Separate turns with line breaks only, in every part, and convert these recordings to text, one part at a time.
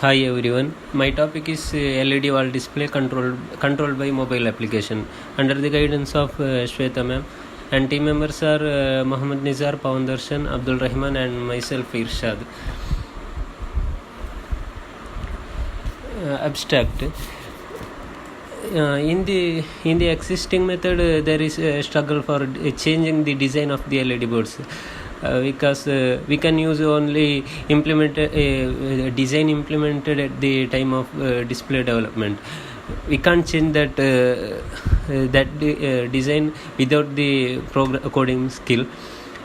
Hi everyone, my topic is LED wall display controlled by mobile application under the guidance of Shweta ma'am, and team members are Mohammad Nizar, Pawan Darshan, Abdul Rahman and myself Irshad. Abstract. In the existing method, there is a struggle for changing the design of the LED boards. Because we can use only design implemented at the time of display development. We can't change that design without the coding skill.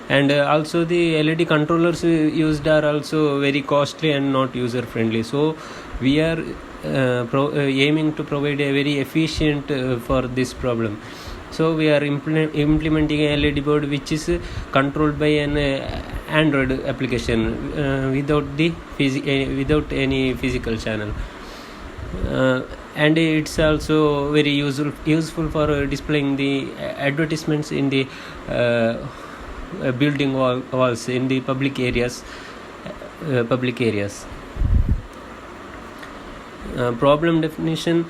And also the LED controllers used are also very costly and not user friendly. So we are aiming to provide a very efficient for this problem. So we are implementing a LED board which is controlled by an Android application without any physical channel, and it's also very useful for displaying the advertisements in the building walls in the public areas. Problem definition.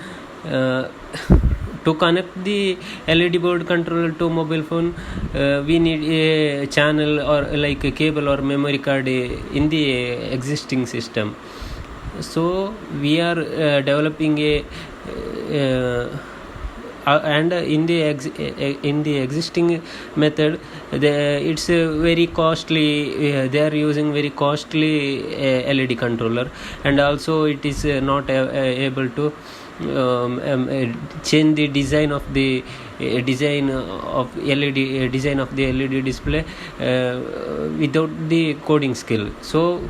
To connect the LED board controller to mobile phone, we need a channel or like a cable or memory card in the existing system. So we are developing and in the existing method, it's very costly. They are using very costly LED controller, and also it is not able to change the design of the LED display without the coding skill. So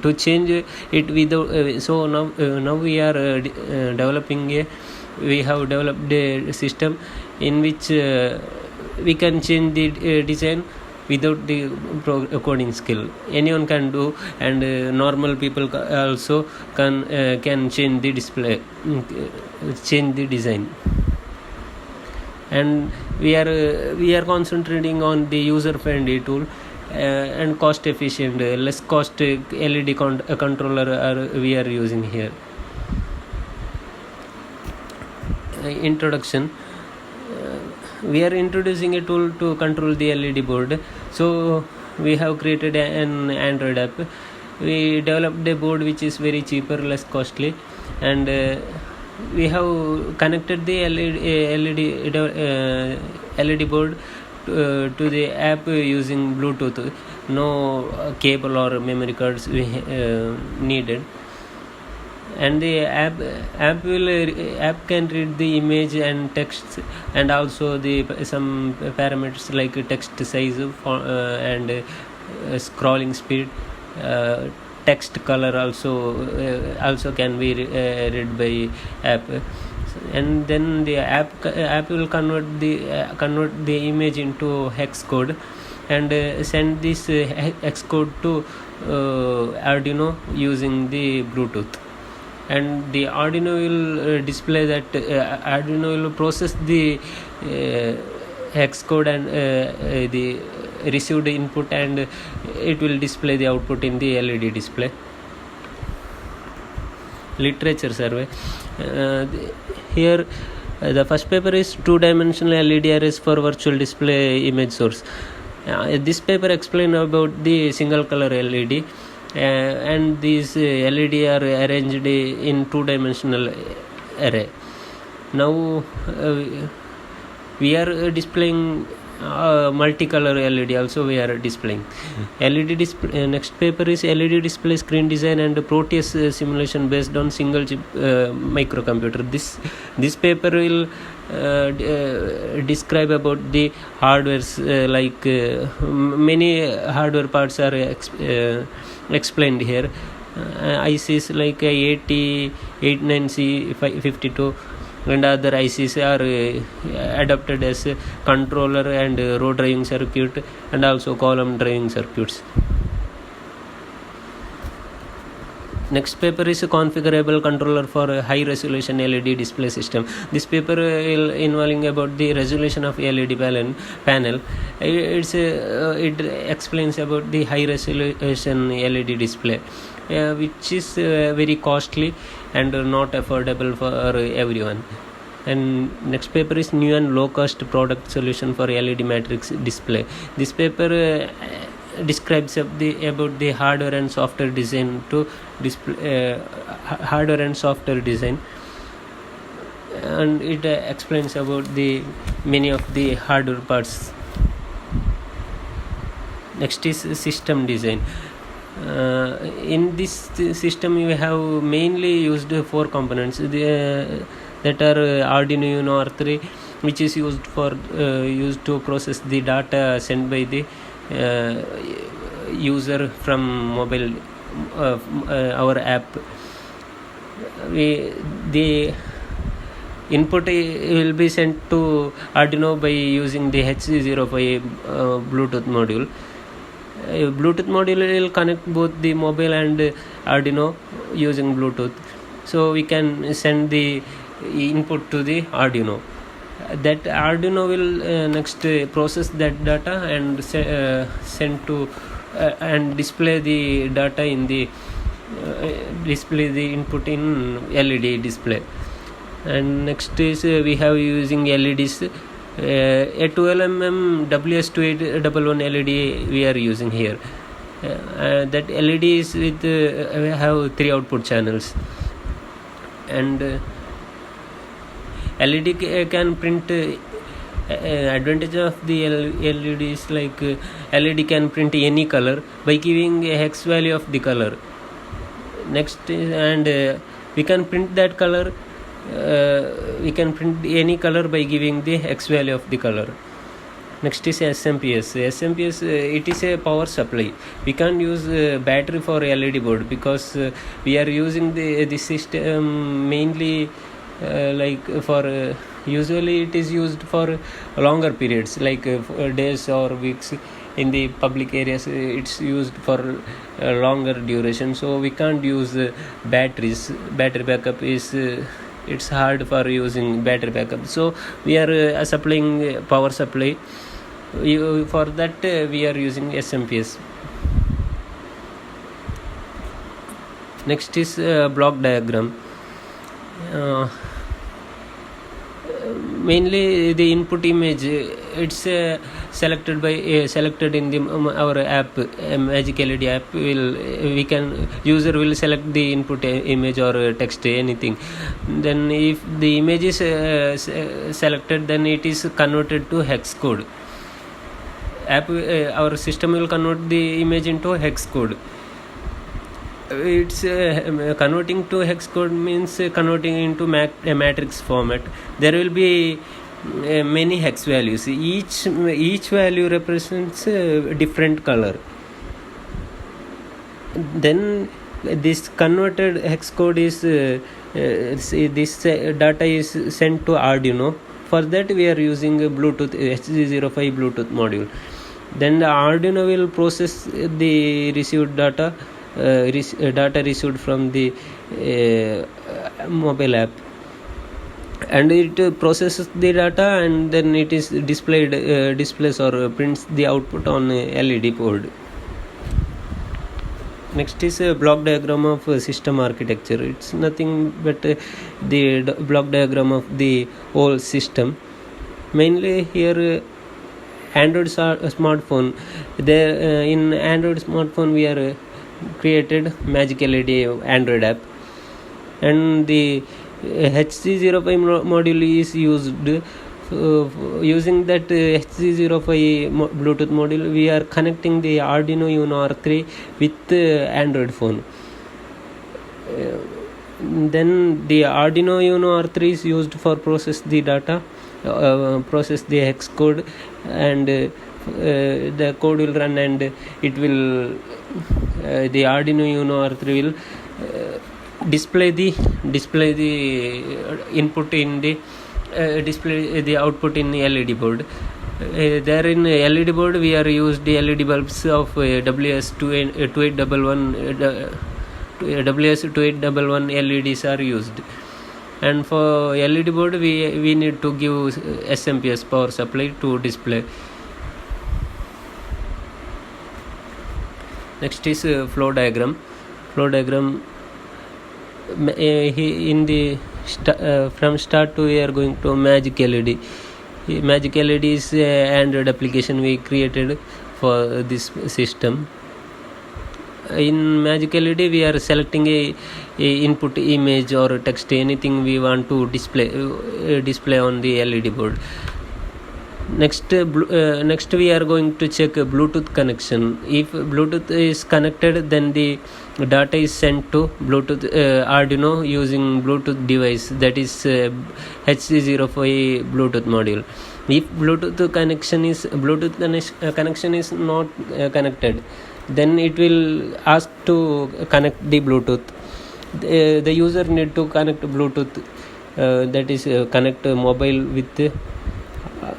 to change it without now we are we have developed a system in which we can change the design without the coding skill. Anyone can do, and normal people also can change the display, change the design. And we are concentrating on the user friendly tool and cost efficient, less cost LED controller we are using here. Introduction. We are introducing a tool to control the LED board. So we have created an Android app. We developed a board which is very cheaper, less costly, and we have connected the LED board to the app using Bluetooth. No cable or memory cards we needed. And the app can read the image and text, and also some parameters like text size and scrolling speed, text color also can be read by app. And then the app will convert the image into hex code and send this hex code to Arduino using the Bluetooth. And the Arduino will display that Arduino will process the hex code and the received input, and it will display the output in the LED display. Literature survey. Here the first paper is 2-dimensional LED arrays for virtual display image source. This paper explains about the single color LED. And these LED are arranged in 2-dimensional array. Now we are displaying multicolor LED also we are displaying. LED display. Next paper is LED display screen design and Proteus simulation based on single chip microcomputer. This paper will describe about the hardwares, like many hardware parts are explained here. ICs like 89C52 and other ICs are adapted as controller and row driving circuit and also column driving circuits. Next paper is a configurable controller for a high resolution LED display system. This paper will involving about the resolution of LED panel. It explains about the high resolution LED display. which is very costly and not affordable for everyone. And next paper is new and low cost product solution for LED matrix display. This paper describes about the hardware and software design to display hardware and software design, and it explains about the many of the hardware parts. Next is system design. In this system we have mainly used 4 components that are Arduino Uno R3, which is used to process the data sent by the user from mobile our app. The input will be sent to Arduino by using the HC05 Bluetooth module. Bluetooth module will connect both the mobile and Arduino using Bluetooth, so we can send the input to the Arduino. That Arduino will next process that data and send to and display the data in the display the input in LED display. And next is we have using LEDs. A 12mm WS2811 LED we are using here. That LED is with have 3 output channels, and LED can print. Advantage of the LED is like LED can print any color by giving a hex value of the color. Next and we can print that color. We can print any color by giving the X value of the color. Next is SMPS. SMPS it is a power supply. We can't use battery for LED board because we are using the system mainly like for usually it is used for longer periods like days or weeks. In the public areas it's used for longer duration, so we can't use batteries. Battery backup is it's hard for using battery backup, so we are supplying power supply. For that we are using SMPS. Next is block diagram. Mainly the input image it's selected in the our app, Magic LED app. User will select the input image or text, anything. Then if the image is selected, then it is converted to hex code. Our system will convert the image into hex code. It's converting to hex code means converting into a matrix format. There will be many hex values. Each value represents a different color. Then this converted hex code is this data is sent to Arduino. For that we are using a Bluetooth HC05 Bluetooth module. Then the Arduino will process the received data. Data received from the mobile app, and it processes the data, and then it is displays or prints the output on LED board. Next is a block diagram of system architecture. It's nothing but the block diagram of the whole system. Mainly here Android smartphone. There in Android smartphone we are created Magic LED Android app, and the HC05 module is used. Using that HC05 Bluetooth module, we are connecting the Arduino Uno R3 with Android phone. Then the Arduino Uno R3 is used for process the data, process the hex code, and the code will run, and it will the Arduino Uno R3 will display the input in the display the output in the LED board. There in LED board we are used the LED bulbs of WS2811 LEDs are used, and for LED board we need to give SMPS power supply to display. Next is flow diagram. flow diagram, in the from start to we are going to Magic LED. Magic LED is Android application we created for this system. In Magic LED we are selecting a input image or text, anything we want to display on the LED board. Next we are going to check Bluetooth connection. If Bluetooth is connected, then the data is sent to Bluetooth Arduino using Bluetooth device, that is HC05 Bluetooth module. If Bluetooth connection is not connected, then it will ask to connect the Bluetooth. The user need to connect Bluetooth, that is connect mobile with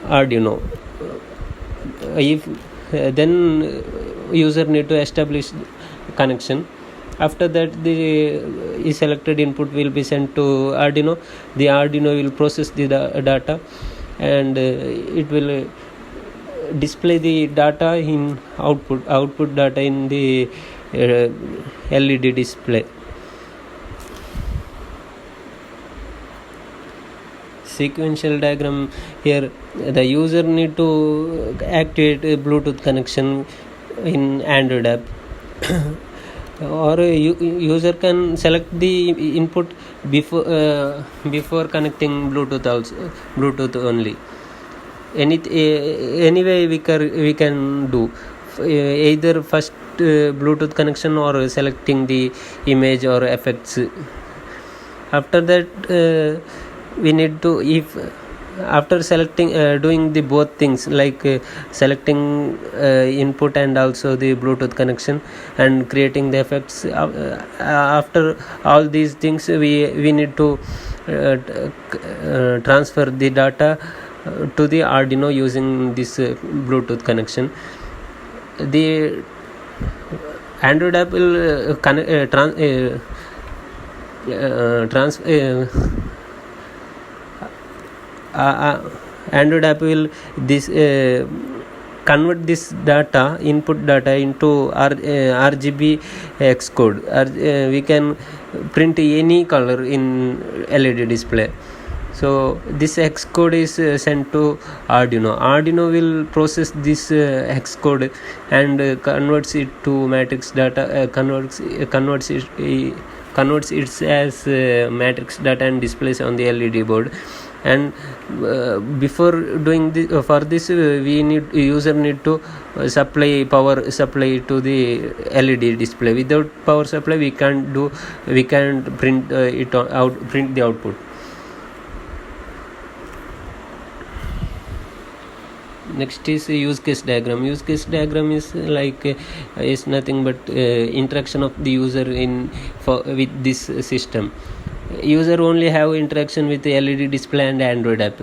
Arduino. If then user need to establish connection. After that, the selected input will be sent to Arduino. The Arduino will process the data, and it will display the data in output data in the LED display. Sequential diagram. Here the user need to activate a Bluetooth connection in Android app or user can select the input before connecting Bluetooth only. Anyway we can do either first Bluetooth connection or selecting the image or effects. After that we need to, if after selecting doing the both things, like selecting input and also the Bluetooth connection and creating the effects, after all these things we need to transfer the data to the Arduino using this Bluetooth connection. The Android app will Android app will convert this data, input data, into RGB Xcode. We can print any color in LED display. So this Xcode is sent to Arduino. Arduino will process this Xcode and converts it to matrix data. Converts it as matrix data and displays on the LED board. And before doing this, for this user need to supply power supply to the LED display. Without power supply we can't print print the output. Next is use case diagram. Use case diagram is is nothing but interaction of the user with this system. User only have interaction with the LED display and Android app.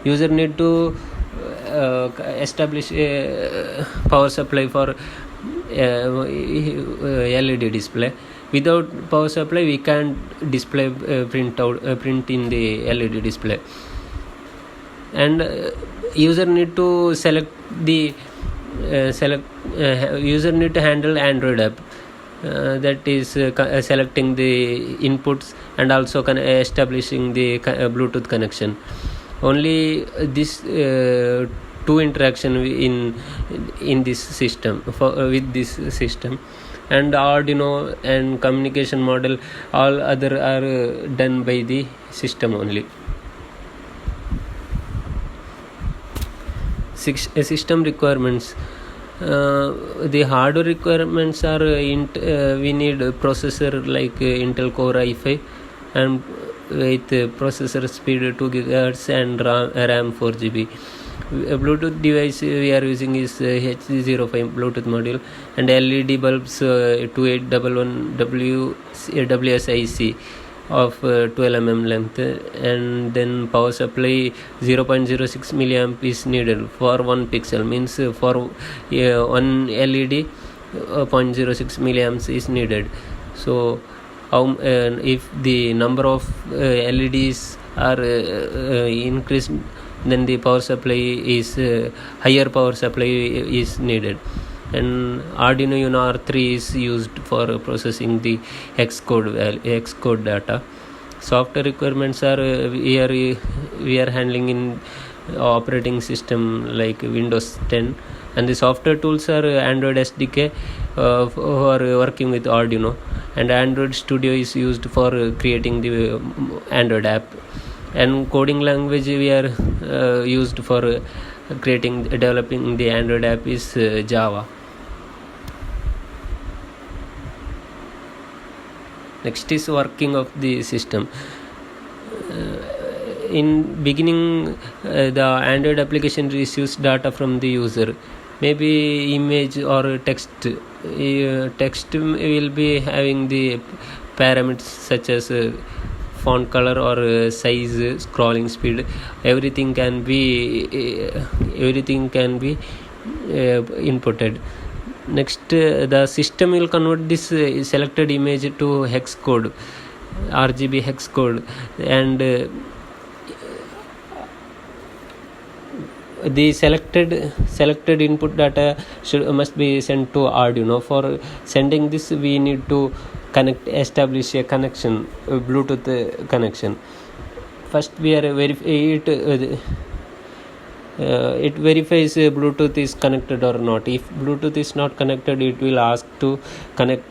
User need to establish a power supply for LED display. Without power supply we can't display print in the LED display. And user need to user need to handle Android app, that is selecting the inputs and also establishing the Bluetooth connection. Only this two interaction in this system with this system. And Arduino and communication model, all other are done by the system only. System requirements. The hardware requirements are we need a processor like Intel Core i5 and with processor speed 2 GHz and RAM 4 GB. Bluetooth device we are using is HC05 Bluetooth module, and LED bulbs 2811 WSIC of 12 mm length, and then power supply 0.06 milliamp is needed for 1 pixel, means for one LED 0.06 milliamps is needed. So if the number of LEDs are increased, then the power supply is higher power supply is needed. and Arduino Uno R3 is used for processing the hex code data. Software requirements are we are handling in operating system like Windows 10, and the software tools are Android SDK for working with Arduino, and Android Studio is used for creating the Android app, and coding language we are used for developing the Android app is Java. Next is working of the system. In beginning, the Android application receives data from the user, maybe image or text. Text will be having the parameters such as font color or size, scrolling speed. Everything can be inputted. Next, the system will convert this selected image to hex code, RGB hex code, and the selected input data must be sent to Arduino. For sending this, we need to establish a connection, a Bluetooth connection. First, we are it verifies Bluetooth is connected or not. If Bluetooth is not connected, it will ask to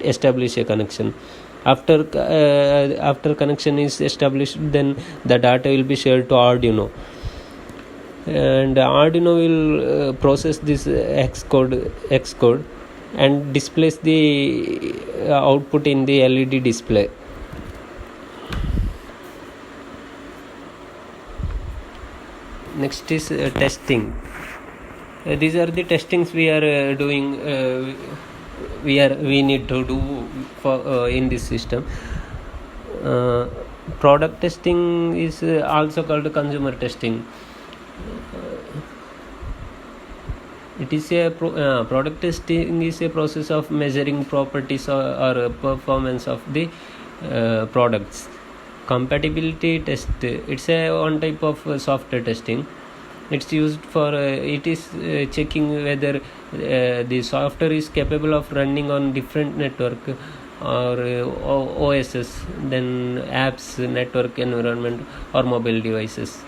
establish a connection. After connection is established, then the data will be shared to Arduino, and Arduino will process this hex code and displays the output in the LED display. Next is testing. These are the testings we are doing. We need to do for in this system. Product testing is also called consumer testing. It is a product testing is a process of measuring properties or performance of the products. Compatibility test, it's a one type of software testing. It's used for checking whether the software is capable of running on different network or OSs, then apps, network environment, or mobile devices.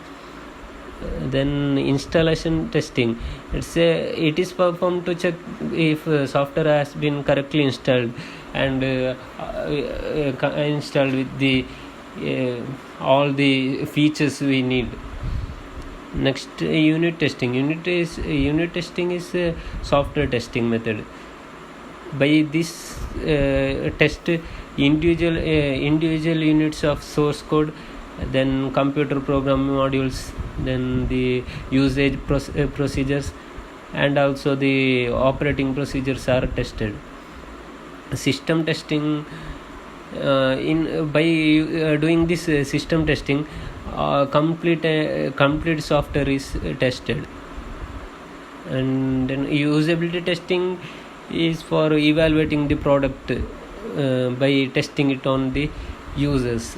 Then installation testing, it is performed to check if software has been correctly installed and installed with the all the features we need. Next, unit testing. Unit testing is a software testing method. By this test individual units of source code, then computer program modules, then the usage procedures, and also the operating procedures are tested. System testing, by doing this system testing, complete software is tested. And then usability testing is for evaluating the product by testing it on the users.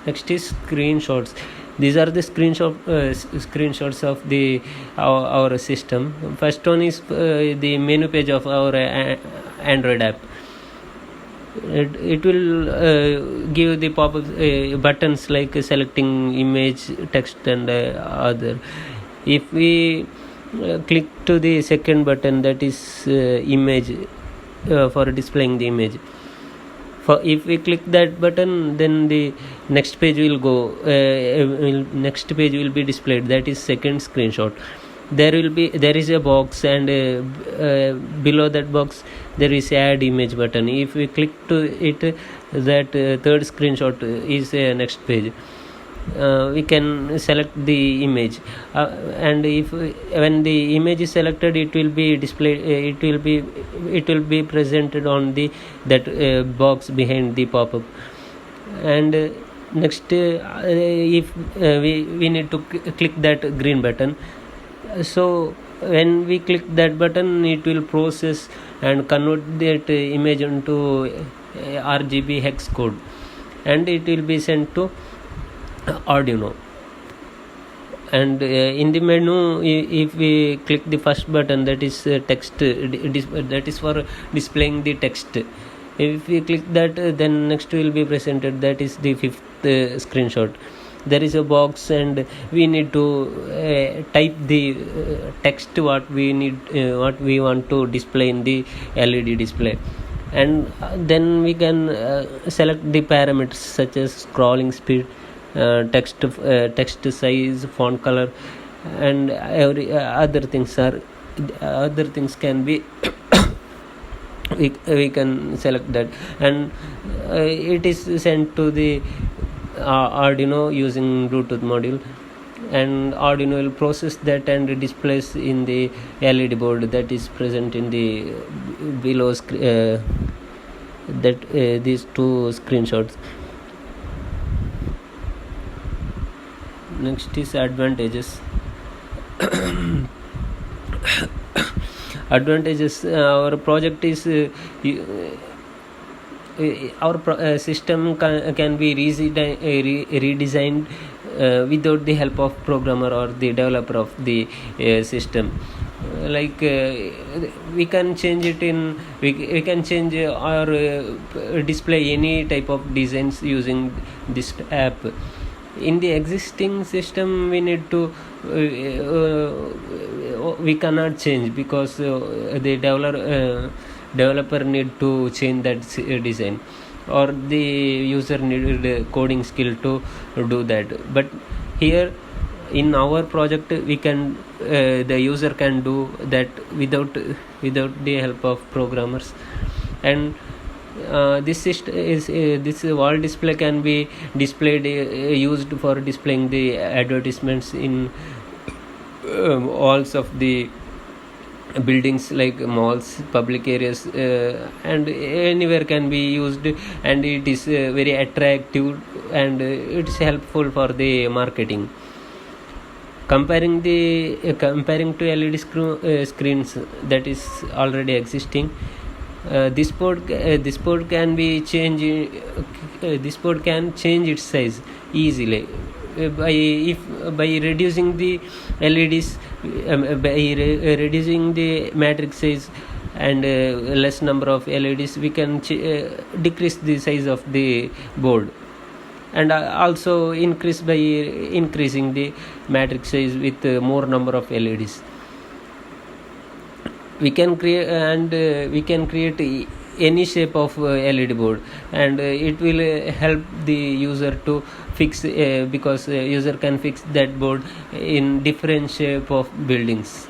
Next is screenshots. These are the screenshots of the our system. First one is the menu page of our Android app. It will give the pop-up buttons like selecting image, text, and other. If we click to the second button, that is image, for displaying the image. If we click that button, then the next page will go. Next page will be displayed. That is second screenshot. There is a box, and below that box there is add image button. If we click to it, that third screenshot is next page. We can select the image, and when the image is selected, it will be displayed. It will be presented on that box behind the pop-up. And next, if we need to click that green button. So when we click that button, it will process and convert that image into RGB hex code, and it will be sent to Arduino. and in the menu, if we click the first button, that is text, that is for displaying the text. If we click that, then next will be presented, that is the fifth screenshot. There is a box and we need to type the text what we need, what we want to display in the LED display. And then we can select the parameters such as scrolling speed, text size, font color, and every other things can be we can select that, and it is sent to the Arduino using Bluetooth module, and Arduino will process that and displays in the LED board that is present in the below these two screenshots. Next is advantages. Advantages. Our project is our system can be redesigned without the help of programmer or the developer of the system. Like we can change it in, we can change or display any type of designs using this app. In the existing system, we need to we cannot change, because the developer need to change that design, or the user needed coding skill to do that. But here in our project, we can the user can do that without the help of programmers. And this wall display can be displayed used for displaying the advertisements in walls of the buildings like malls, public areas, and anywhere can be used, and it is very attractive, and it is helpful for the marketing. Comparing to LED screens that is already existing, this board can be changed. This board can change its size easily by reducing the LEDs, reducing the matrix size, and less number of LEDs. We can decrease the size of the board, and also increase by increasing the matrix size with more number of LEDs. We can create any shape of LED board, and it will help the user to fix, because user can fix that board in different shape of buildings.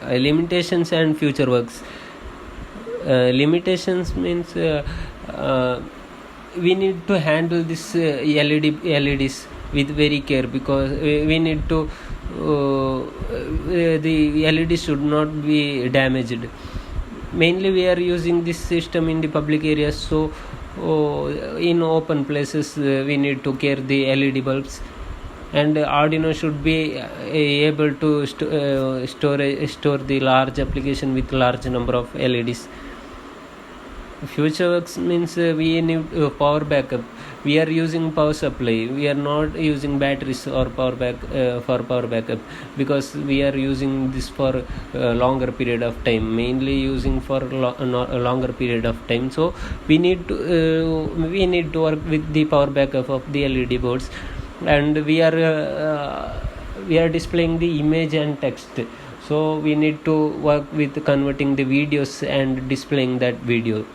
Limitations and future works. Limitations means we need to handle this LEDs with very care, because we need to the LED should not be damaged. Mainly we are using this system in the public areas, so in open places we need to care the LED bulbs, and Arduino should be able to store the large application with large number of LEDs. Future works means we need power backup. We are using power supply. We are not using batteries or power backup, because we are using this for a longer period of time, mainly using for a longer period of time. So we need to work with the power backup of the LED boards, and we are displaying the image and text. So we need to work with converting the videos and displaying that video.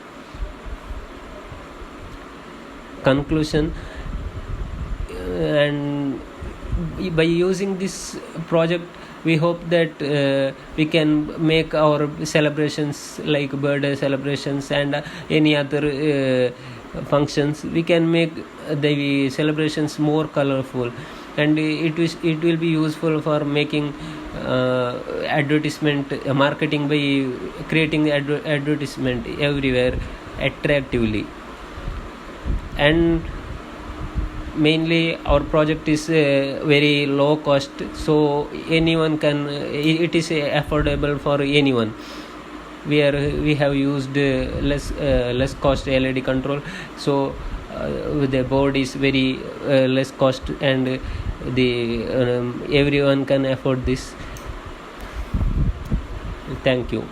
Conclusion, and by using this project, we hope that we can make our celebrations like birthday celebrations and any other functions, we can make the celebrations more colorful, and it will be useful for making advertisement marketing, by creating the advertisement everywhere attractively. And mainly our project is very low cost, so anyone can, it is affordable for anyone. We have used less cost LED control, so the board is very less cost, and the everyone can afford this. Thank you.